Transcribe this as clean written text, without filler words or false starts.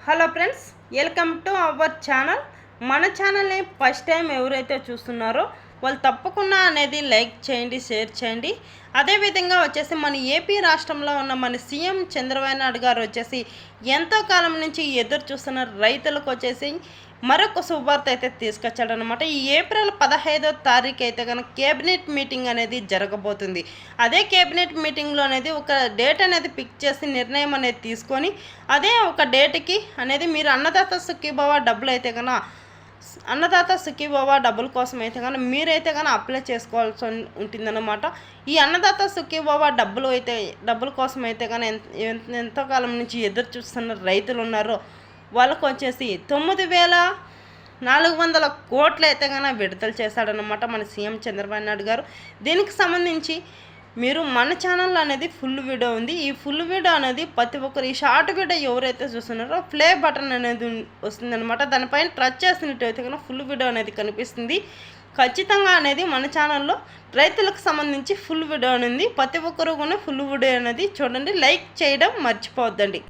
Hello friends, welcome to our channel. మన ఛానల్ని first time ఎవరైతే చూస్తున్నారో వాళ్ళు తప్పకుండా అనేది లైక్ చేయండి, షేర్ చేయండి. అదేవిధంగా వచ్చేసి మన ఏపీ రాష్ట్రంలో ఉన్న మన సీఎం చంద్రబాబు నాయుడు గారు వచ్చేసి ఎంతో కాలం నుంచి ఎదురు చూస్తున్న రైతులకు వచ్చేసి మరొక శుభార్త అయితే తీసుకొచ్చాడనమాట. ఈ ఏప్రిల్ 15వ తారీఖు అయితే కనుక కేబినెట్ మీటింగ్ అనేది జరగబోతుంది. అదే కేబినెట్ మీటింగ్లో అనేది ఒక డేట్ అనేది పిక్ చేసి నిర్ణయం అనేది తీసుకొని అదే ఒక డేట్కి అనేది మీరు అన్నదాత సుఖీభవ డబ్బులు అయితే కనుక అన్నదాత సుఖీభవ డబ్బుల కోసం అయితే కానీ మీరైతే కానీ అప్లై చేసుకోవాల్సి ఉంటుందన్నమాట. ఈ అన్నదాత సుఖీభవ డబ్బుల కోసం అయితే కానీ ఎంతో కాలం నుంచి ఎదురు చూస్తున్న రైతులు ఉన్నారో వాళ్ళకు వచ్చేసి 9,400 కోట్లు అయితే కానీ విడుదల చేశాడనమాట మన సీఎం చంద్రబాబు నాయుడు గారు. దీనికి సంబంధించి మీరు మన ఛానల్లో అనేది ఫుల్ వీడియో ఉంది. ఈ ఫుల్ వీడియో అనేది ప్రతి ఒక్కరు ఈ షార్ట్ వీడియో ఎవరైతే చూస్తున్నారో ప్లే బటన్ అనేది వస్తుందన్నమాట. దానిపైన టచ్ చేసినట్టయితే కనుక ఫుల్ వీడియో అనేది కనిపిస్తుంది. ఖచ్చితంగా అనేది మన ఛానల్లో రైతులకు సంబంధించి ఫుల్ వీడియో అనేది ప్రతి ఒక్కరు కూడా ఫుల్ వీడియో అనేది చూడండి. లైక్ చేయడం మర్చిపోవద్దండి.